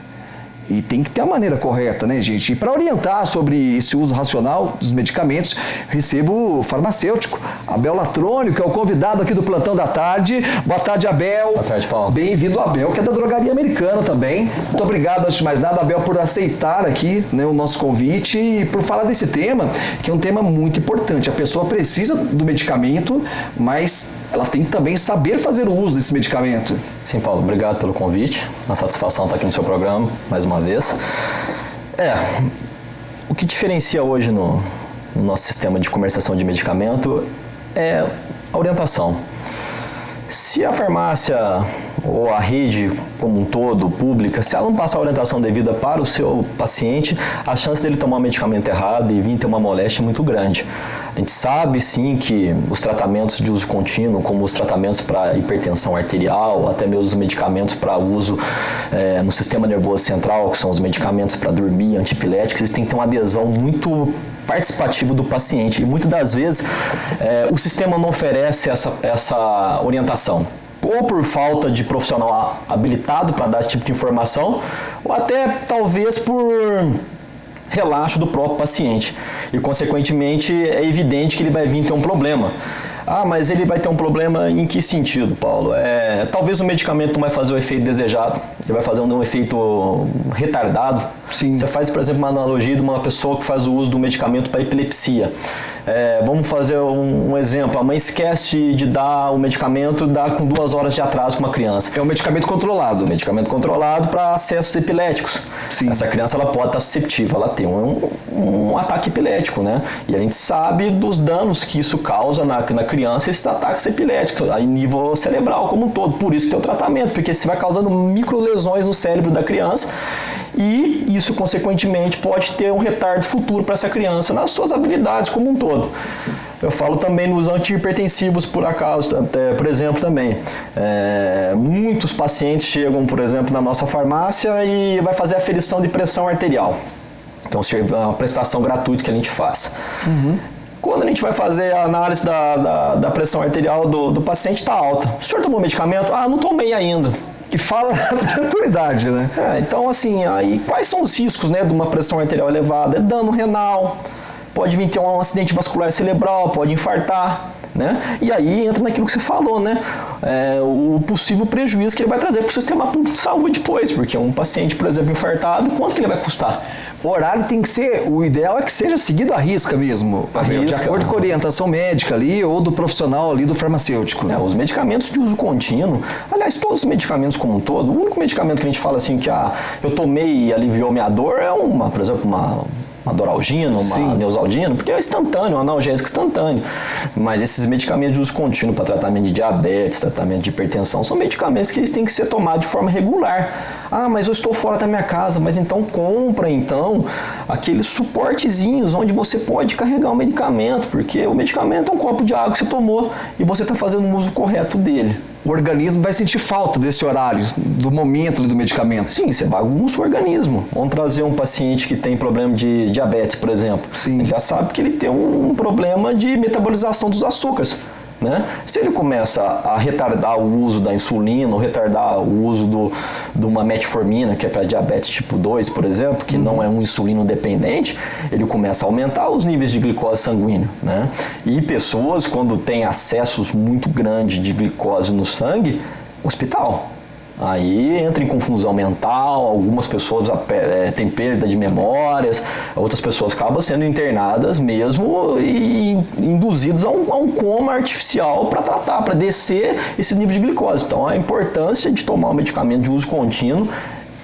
[SPEAKER 1] E tem que ter a maneira correta, né, gente? E para orientar sobre esse uso racional dos medicamentos, recebo o farmacêutico Abel Latrônio, que é o convidado aqui do Plantão da Tarde. Boa tarde, Abel.
[SPEAKER 7] Boa tarde, Paulo.
[SPEAKER 1] Bem-vindo, Abel, que é da Drogaria Americana também. Muito obrigado, antes de mais nada, Abel, por aceitar aqui, né, o nosso convite e por falar desse tema, que é um tema muito importante. A pessoa precisa do medicamento, mas ela tem que também saber fazer o uso desse medicamento.
[SPEAKER 7] Sim, Paulo, obrigado pelo convite. Uma satisfação estar aqui no seu programa, mais uma vez. O que diferencia hoje no nosso sistema de comercialização de medicamento é a orientação. Se a farmácia ou a rede como um todo, pública, se ela não passar a orientação devida para o seu paciente, a chance dele tomar um medicamento errado e vir ter uma moléstia é muito grande. A gente sabe, sim, que os tratamentos de uso contínuo, como os tratamentos para hipertensão arterial, até mesmo os medicamentos para uso no sistema nervoso central, que são os medicamentos para dormir, antipiléticos, eles têm que ter uma adesão muito participativo do paciente. E muitas das vezes o sistema não oferece essa orientação, ou por falta de profissional habilitado para dar esse tipo de informação, ou até talvez por relaxo do próprio paciente. E, consequentemente, é evidente que ele vai vir ter um problema. Mas ele vai ter um problema em que sentido, Paulo? Talvez o medicamento não vai fazer o efeito desejado, ele vai fazer um efeito retardado.
[SPEAKER 1] Sim.
[SPEAKER 7] Você faz, por exemplo, uma analogia de uma pessoa que faz o uso do medicamento para epilepsia. Vamos fazer um exemplo. A mãe esquece de dar o medicamento, dá com 2 horas de atraso para uma criança.
[SPEAKER 1] É um medicamento controlado.
[SPEAKER 7] Medicamento controlado para acessos epiléticos.
[SPEAKER 1] Sim.
[SPEAKER 7] Essa criança ela pode estar susceptível, ela tem um ataque epilético, né? E a gente sabe dos danos que isso causa na criança, esses ataques epiléticos, a nível cerebral como um todo. Por isso que tem o tratamento, porque você vai causando microlesões no cérebro da criança e isso, consequentemente, pode ter um retardo futuro para essa criança nas suas habilidades como um todo. Eu falo também nos antihipertensivos, por acaso, por exemplo, também. Muitos pacientes chegam, por exemplo, na nossa farmácia e vai fazer aferição de pressão arterial. Então, é uma prestação gratuita que a gente faz. Uhum. Quando a gente vai fazer a análise da pressão arterial do paciente, está alta. O senhor tomou medicamento? Não tomei ainda.
[SPEAKER 1] Que fala tranquilidade, né?
[SPEAKER 7] Então, assim, aí, quais são os riscos, né, de uma pressão arterial elevada? É dano renal, pode vir ter um acidente vascular cerebral, pode infartar, né? E aí entra naquilo que você falou, né? O possível prejuízo que ele vai trazer para o sistema público de saúde depois, porque um paciente, por exemplo, infartado, quanto que ele vai custar?
[SPEAKER 1] O horário tem que ser, o ideal é que seja seguido à risca mesmo, de acordo com a orientação médica ali ou do profissional ali do farmacêutico.
[SPEAKER 7] Os medicamentos de uso contínuo, aliás, todos os medicamentos como um todo, o único medicamento que a gente fala assim que eu tomei e aliviou minha dor é por exemplo, uma Doralgina, uma Neosaldina, porque é instantâneo, um analgésico instantâneo. Mas esses medicamentos de uso contínuo para tratamento de diabetes, tratamento de hipertensão, são medicamentos que eles têm que ser tomados de forma regular. Mas eu estou fora da minha casa, mas então compra aqueles suportezinhos onde você pode carregar o medicamento, porque o medicamento é um copo de água que você tomou e você está fazendo o uso correto dele.
[SPEAKER 1] O organismo vai sentir falta desse horário, do momento do medicamento.
[SPEAKER 7] Sim, você bagunça o organismo. Vamos trazer um paciente que tem problema de diabetes, por exemplo.
[SPEAKER 1] Sim.
[SPEAKER 7] A gente já sabe que ele tem um problema de metabolização dos açúcares, né? Se ele começa a retardar o uso da insulina, ou retardar o uso de uma metformina, que é para diabetes tipo 2, por exemplo, que não é um insulino dependente, ele começa a aumentar os níveis de glicose sanguínea, né? E pessoas, quando têm acessos muito grandes de glicose no sangue, hospital. Aí entra em confusão mental, algumas pessoas têm perda de memórias, outras pessoas acabam sendo internadas mesmo e induzidas a um coma artificial para tratar, para descer esse nível de glicose. Então a importância de tomar um medicamento de uso contínuo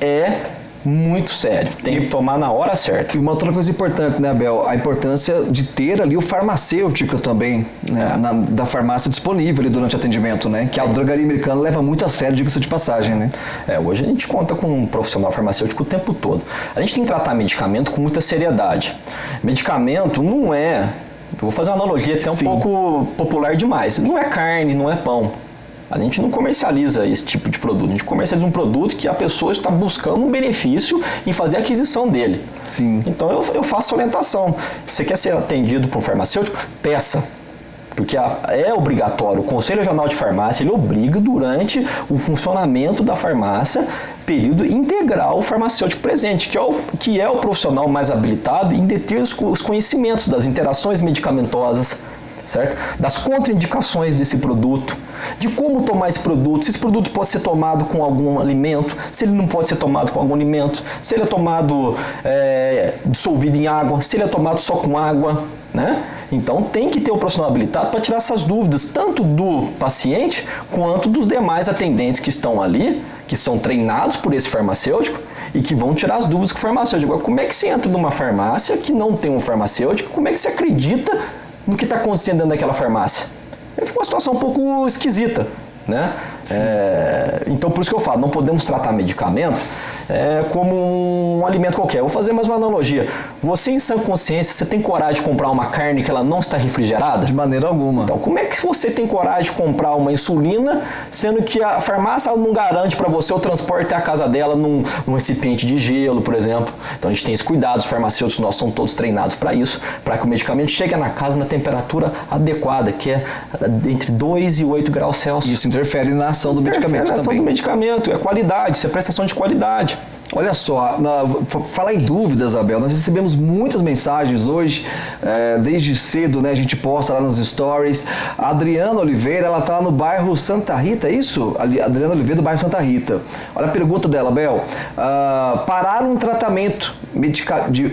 [SPEAKER 7] é muito sério. Tem que tomar na hora certa.
[SPEAKER 1] E uma outra coisa importante, né, Abel? A importância de ter ali o farmacêutico também, né, da farmácia disponível ali durante o atendimento, né? Que a drogaria americana leva muito a sério, diga-se de passagem, né?
[SPEAKER 7] Hoje a gente conta com um profissional farmacêutico o tempo todo. A gente tem que tratar medicamento com muita seriedade. Medicamento não é... Eu vou fazer uma analogia até um pouco popular demais. Não é carne, não é pão. A gente não comercializa esse tipo de produto. A gente comercializa um produto que a pessoa está buscando um benefício em fazer a aquisição dele.
[SPEAKER 1] Sim.
[SPEAKER 7] Então eu faço orientação. Se você quer ser atendido por um farmacêutico, peça. Porque é obrigatório. O Conselho Regional de Farmácia, ele obriga durante o funcionamento da farmácia, período integral, o farmacêutico presente, que é o profissional mais habilitado em deter os conhecimentos das interações medicamentosas, certo? Das contraindicações desse produto, de como tomar esse produto, se esse produto pode ser tomado com algum alimento, se ele não pode ser tomado com algum alimento, se ele é tomado dissolvido em água, se ele é tomado só com água, né? Então tem que ter o profissional habilitado para tirar essas dúvidas, tanto do paciente quanto dos demais atendentes que estão ali, que são treinados por esse farmacêutico e que vão tirar as dúvidas com o farmacêutico. Agora, como é que você entra numa farmácia que não tem um farmacêutico? Como é que você acredita no que está acontecendo dentro daquela farmácia? Fica uma situação um pouco esquisita, né? Então, por isso que eu falo, não podemos tratar medicamento como um alimento qualquer. Eu vou fazer mais uma analogia. Você, em sã consciência, você tem coragem de comprar uma carne que ela não está refrigerada?
[SPEAKER 1] De maneira alguma.
[SPEAKER 7] Então, como é que você tem coragem de comprar uma insulina, sendo que a farmácia não garante para você o transporte até a casa dela num recipiente de gelo, por exemplo? Então, a gente tem esse cuidado. Os farmacêuticos, nós somos todos treinados para isso, para que o medicamento chegue na casa na temperatura adequada, que é entre 2 e 8 graus Celsius.
[SPEAKER 1] Isso interfere na ação do medicamento
[SPEAKER 7] na ação
[SPEAKER 1] também.
[SPEAKER 7] do medicamento, é qualidade, isso é prestação de qualidade.
[SPEAKER 1] Olha só, falar em dúvidas, Abel, nós recebemos muitas mensagens hoje, desde cedo, né, a gente posta lá nos stories. A Adriana Oliveira, ela está lá no bairro Santa Rita, é isso? Adriana Oliveira do bairro Santa Rita. Olha a pergunta dela, Abel. Parar um tratamento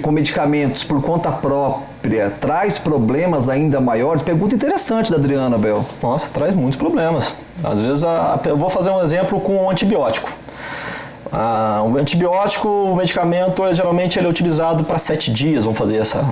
[SPEAKER 1] com medicamentos por conta própria traz problemas ainda maiores? Pergunta interessante da Adriana, Abel.
[SPEAKER 7] Nossa, traz muitos problemas. Às vezes, eu vou fazer um exemplo com um antibiótico. Um antibiótico, o medicamento, geralmente ele é utilizado para 7 dias, vamos fazer essa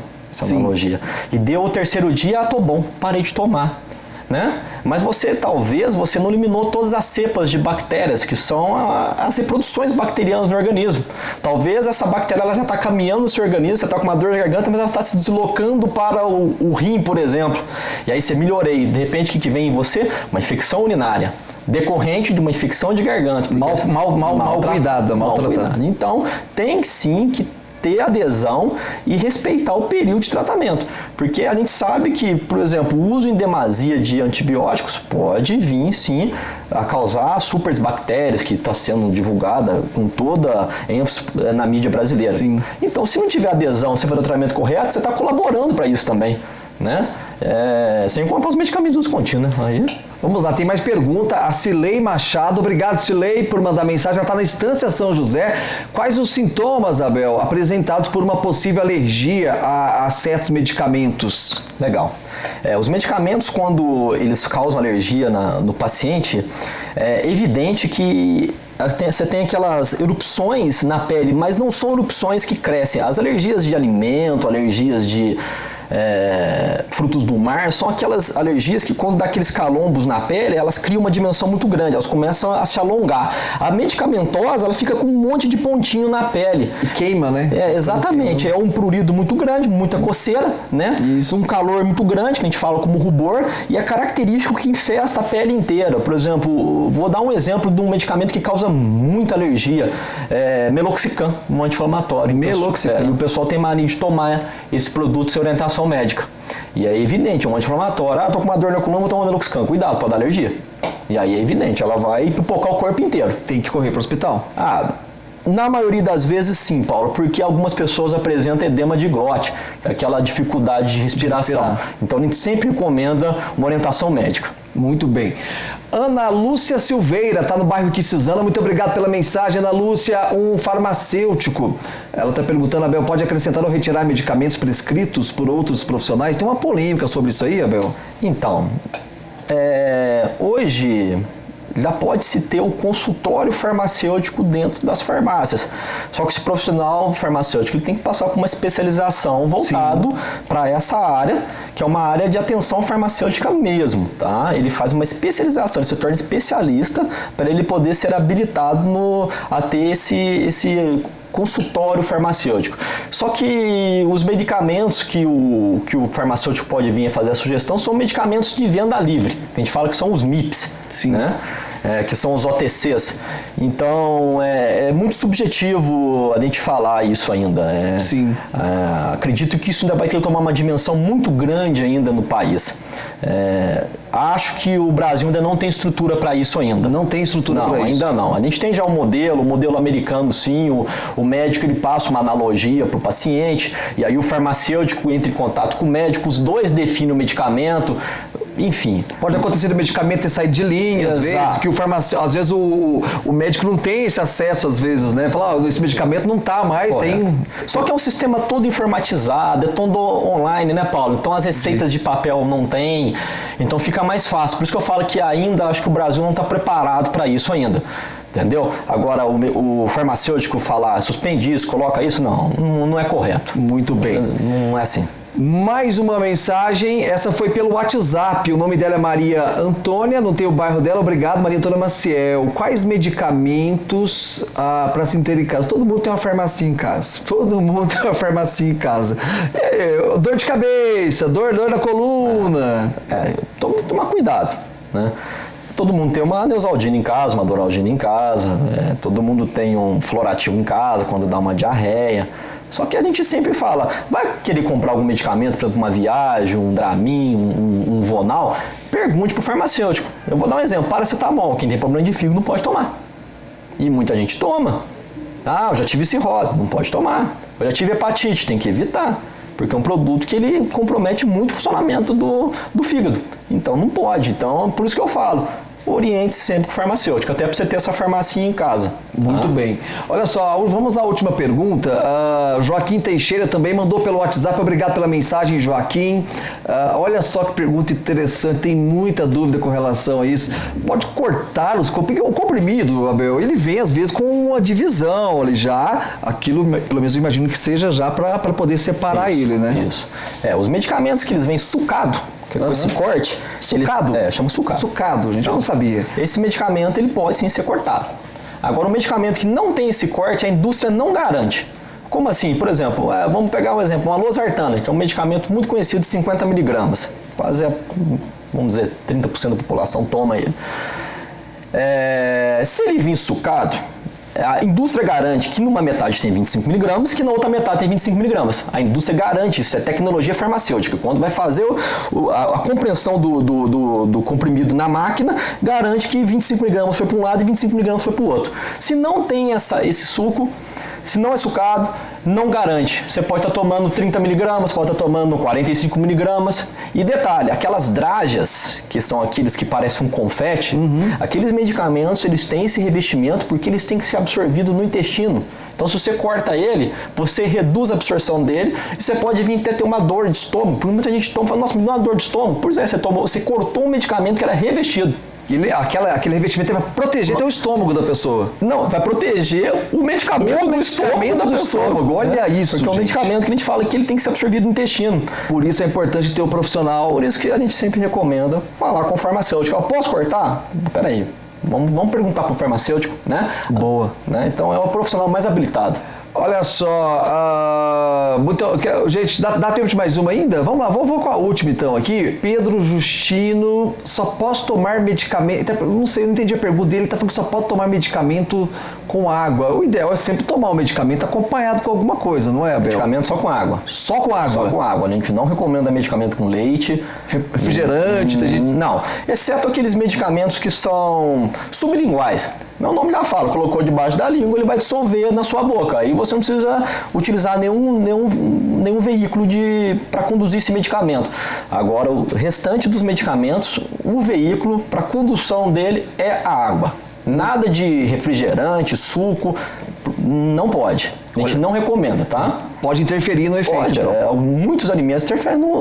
[SPEAKER 7] analogia. E deu o 3º dia, tô bom, parei de tomar. Né? Mas talvez você não eliminou todas as cepas de bactérias, que são as reproduções bacterianas no organismo. Talvez essa bactéria ela já está caminhando no seu organismo, você está com uma dor de garganta, mas ela está se deslocando para o rim, por exemplo. E aí você melhorei, de repente o que vem em você? Uma infecção urinária, decorrente de uma infecção de garganta.
[SPEAKER 1] Mal cuidada, mal tratada.
[SPEAKER 7] Então, tem sim que ter adesão e respeitar o período de tratamento. Porque a gente sabe que, por exemplo, o uso em demasia de antibióticos pode vir, sim, a causar superbactérias, que está sendo divulgada com toda ênfase na mídia brasileira.
[SPEAKER 1] Sim.
[SPEAKER 7] Então, se não tiver adesão, se for o tratamento correto, você está colaborando para isso também, né? Sem contar os medicamentos de uso contínuo, né? Aí...
[SPEAKER 1] Vamos lá, tem mais pergunta. A Cilei Machado, obrigado Cilei por mandar mensagem, ela está na Estância São José. Quais os sintomas, Abel, apresentados por uma possível alergia a certos medicamentos?
[SPEAKER 7] Legal. Os medicamentos, quando eles causam alergia no paciente, é evidente que você tem aquelas erupções na pele, mas não são erupções que crescem. As alergias de alimento, alergias de frutos do mar, são aquelas alergias que quando dá aqueles calombos na pele, elas criam uma dimensão muito grande, elas começam a se alongar. A medicamentosa, ela fica com um monte de pontinho na pele.
[SPEAKER 1] E queima, né?
[SPEAKER 7] Exatamente. É um prurido muito grande, muita coceira, né? Isso. Um calor muito grande, que a gente fala como rubor, e é característico que infesta a pele inteira. Por exemplo, vou dar um exemplo de um medicamento que causa muita alergia, Meloxicam, um anti-inflamatório.
[SPEAKER 1] Meloxicam.
[SPEAKER 7] E o pessoal tem mania de tomar esse produto sem orientação médica. E é evidente, é um anti-inflamatório. Tô com uma dor na coluna, vou tomar Meloxicam. Cuidado, pode dar alergia. E aí é evidente, ela vai pipocar o corpo inteiro.
[SPEAKER 1] Tem que correr para o hospital?
[SPEAKER 7] Na maioria das vezes sim, Paulo, porque algumas pessoas apresentam edema de glote, que é aquela dificuldade de respiração. Então a gente sempre recomenda uma orientação médica.
[SPEAKER 1] Muito bem. Ana Lúcia Silveira, está no bairro Quissizana. Muito obrigado pela mensagem, Ana Lúcia. Um farmacêutico, ela está perguntando, Abel, pode acrescentar ou retirar medicamentos prescritos por outros profissionais? Tem uma polêmica sobre isso aí, Abel?
[SPEAKER 7] Então, hoje já pode-se ter o consultório farmacêutico dentro das farmácias. Só que esse profissional farmacêutico ele tem que passar por uma especialização voltado para essa área, que é uma área de atenção farmacêutica mesmo, tá? Ele faz uma especialização, ele se torna especialista para ele poder ser habilitado a ter esse consultório farmacêutico. Só que os medicamentos que o farmacêutico pode vir a fazer a sugestão são medicamentos de venda livre. A gente fala que são os MIPs, né? Que são os OTCs. Então, é muito subjetivo a gente falar isso ainda. Acredito que isso ainda vai ter que tomar uma dimensão muito grande ainda no país. Acho que o Brasil ainda não tem estrutura para isso ainda.
[SPEAKER 1] Não tem estrutura para isso?
[SPEAKER 7] Ainda não. A gente tem já o modelo americano sim, o médico ele passa uma analogia para o paciente, e aí o farmacêutico entra em contato com o médico, os dois definem o medicamento, enfim.
[SPEAKER 1] Pode acontecer do medicamento ter saído de linha, às vezes, que o farmacêutico, às vezes o médico não tem esse acesso, às vezes, né? Fala, esse medicamento não tá mais, tem...
[SPEAKER 7] Só que é um sistema todo informatizado, é todo online, né, Paulo? Então as receitas de papel não tem, então fica mais fácil. Por isso que eu falo que ainda acho que o Brasil não está preparado para isso ainda. Entendeu? Agora, o farmacêutico falar, suspende isso, coloca isso, não é correto.
[SPEAKER 1] Muito bem.
[SPEAKER 7] Não é assim.
[SPEAKER 1] Mais uma mensagem, essa foi pelo WhatsApp, o nome dela é Maria Antônia, não tem o bairro dela, obrigado Maria Antônia Maciel. Quais medicamentos para se ter em casa? Todo mundo tem uma farmácia em casa, todo mundo tem uma farmácia em casa. Dor de cabeça, dor na coluna.
[SPEAKER 7] Tomar cuidado, né? Todo mundo tem uma Neosaldina em casa, uma Doralgina em casa, todo mundo tem um Florativo em casa quando dá uma diarreia. Só que a gente sempre fala, vai querer comprar algum medicamento para uma viagem, um Dramin, um Vonal? Pergunte para o farmacêutico. Eu vou dar um exemplo, paracetamol, quem tem problema de fígado não pode tomar. E muita gente toma. Eu já tive cirrose, não pode tomar. Eu já tive hepatite, tem que evitar. Porque é um produto que ele compromete muito o funcionamento do fígado. Então não pode. Então, por isso que eu falo, oriente sempre com o farmacêutico, até para você ter essa farmacinha em casa.
[SPEAKER 1] Muito bem. Olha só, vamos à última pergunta. Joaquim Teixeira também mandou pelo WhatsApp. Obrigado pela mensagem, Joaquim. Olha só que pergunta interessante, tem muita dúvida com relação a isso. Pode cortar o comprimido, Abel, ele vem às vezes com uma divisão ali já, aquilo, pelo menos eu imagino que seja já para poder separar ele, né?
[SPEAKER 7] Isso. Os medicamentos que eles vêm sucado, com esse corte...
[SPEAKER 1] Sucado?
[SPEAKER 7] Chama sucado.
[SPEAKER 1] Sucado, gente, eu não sabia.
[SPEAKER 7] Esse medicamento, ele pode sim ser cortado. Agora, o medicamento que não tem esse corte, a indústria não garante. Como assim? Por exemplo, vamos pegar um exemplo, uma losartana, que é um medicamento muito conhecido de 50 miligramas. Quase, vamos dizer, 30% da população toma ele. Se ele vir sucado, a indústria garante que numa metade tem 25 miligramas, que na outra metade tem 25 miligramas. A indústria garante isso, é tecnologia farmacêutica. Quando vai fazer a compreensão do comprimido na máquina, garante que 25 miligramas foi para um lado e 25 miligramas foi para o outro. Se não tem esse suco, se não é sucado, não garante. Você pode estar tomando 30 miligramas, pode estar tomando 45 miligramas. E detalhe, aquelas drágeas, que são aqueles que parecem um confete, aqueles medicamentos, eles têm esse revestimento porque eles têm que ser absorvidos no intestino. Então, se você corta ele, você reduz a absorção dele e você pode vir até ter uma dor de estômago. Porque muita gente toma e fala, nossa, me dá uma dor de estômago. Pois é, você cortou um medicamento que era revestido.
[SPEAKER 1] Aquele revestimento vai proteger até o estômago da pessoa.
[SPEAKER 7] Não, vai proteger o medicamento do estômago da pessoa.
[SPEAKER 1] Olha isso,
[SPEAKER 7] porque é um medicamento que a gente fala que ele tem que ser absorvido no intestino.
[SPEAKER 1] Por isso é importante ter um profissional.
[SPEAKER 7] Por isso que a gente sempre recomenda falar com o farmacêutico. Posso cortar? Peraí, vamos perguntar para o farmacêutico, né?
[SPEAKER 1] Boa.
[SPEAKER 7] Né? Então é o profissional mais habilitado.
[SPEAKER 1] Olha só, gente, dá tempo de mais uma ainda? Vamos lá, vou com a última então aqui. Pedro Justino, só posso tomar medicamento, não sei, eu não entendi a pergunta dele, ele tá falando que só pode tomar medicamento com água. O ideal é sempre tomar o medicamento acompanhado com alguma coisa, não é, Abel?
[SPEAKER 7] Medicamento só com água.
[SPEAKER 1] Só com água?
[SPEAKER 7] Só com água, a gente não recomenda medicamento com leite.
[SPEAKER 1] Refrigerante,
[SPEAKER 7] não, exceto aqueles medicamentos que são sublinguais. O nome já fala, colocou debaixo da língua, ele vai dissolver na sua boca. Aí você não precisa utilizar nenhum veículo para conduzir esse medicamento. Agora, o restante dos medicamentos, o veículo para condução dele é a água. Nada de refrigerante, suco, não pode. A gente não recomenda, tá?
[SPEAKER 1] Pode interferir no efeito,
[SPEAKER 7] Pode,
[SPEAKER 1] então.
[SPEAKER 7] muitos alimentos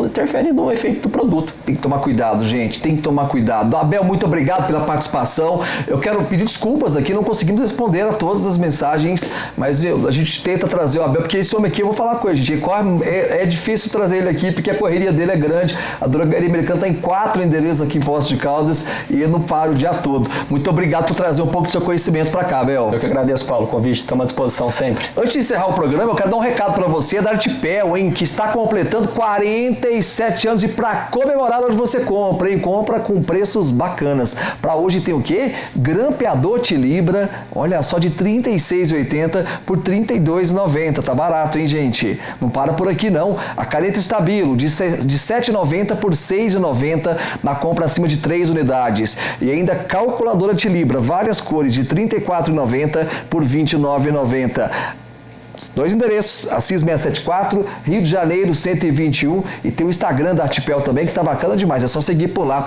[SPEAKER 7] interferem no efeito do produto.
[SPEAKER 1] Tem que tomar cuidado, gente, tem que tomar cuidado. Abel, muito obrigado pela participação. Eu quero pedir desculpas aqui, não conseguimos responder a todas as mensagens, mas a gente tenta trazer o Abel, porque esse homem aqui, eu vou falar com ele, gente, é difícil trazer ele aqui, porque a correria dele é grande. A Drogaria Americana está em 4 endereços aqui em Poços de Caldas e eu não paro o dia todo. Muito obrigado por trazer um pouco do seu conhecimento para cá, Abel.
[SPEAKER 7] Eu que agradeço, Paulo, o convite, estamos à disposição sempre.
[SPEAKER 1] Antes de encerrar o programa, eu quero dar um recado para você da Artipel, hein, que está completando 47 anos e para comemorar onde você compra, hein, compra com preços bacanas. Para hoje tem o quê? Grampeador Tilibra, olha só, de R$ 36,80 por R$ 32,90, tá barato, hein, gente? Não para por aqui não. A caneta Estabilo de R$ 7,90 por R$ 6,90 na compra acima de 3 unidades. E ainda calculadora Tilibra, várias cores, de R$ 34,90 por R$ 29,90. 2 endereços, Assis 674, Rio de Janeiro 121, e tem o Instagram da Artipel também, que tá bacana demais, é só seguir por lá,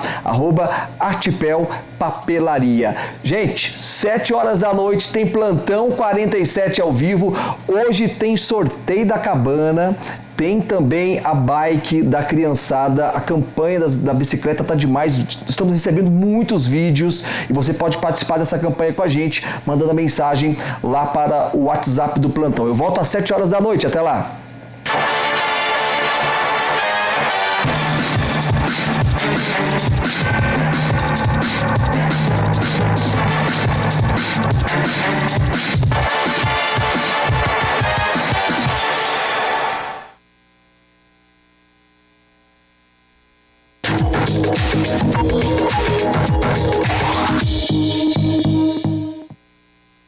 [SPEAKER 1] @ArtipelPapelaria. Gente, 7 horas da noite tem Plantão 47 ao vivo, hoje tem sorteio da cabana, tem também a bike da criançada, a campanha da bicicleta tá demais, estamos recebendo muitos vídeos e você pode participar dessa campanha com a gente, mandando a mensagem lá para o WhatsApp do Plantão. Eu volto às 7 horas da noite, até lá!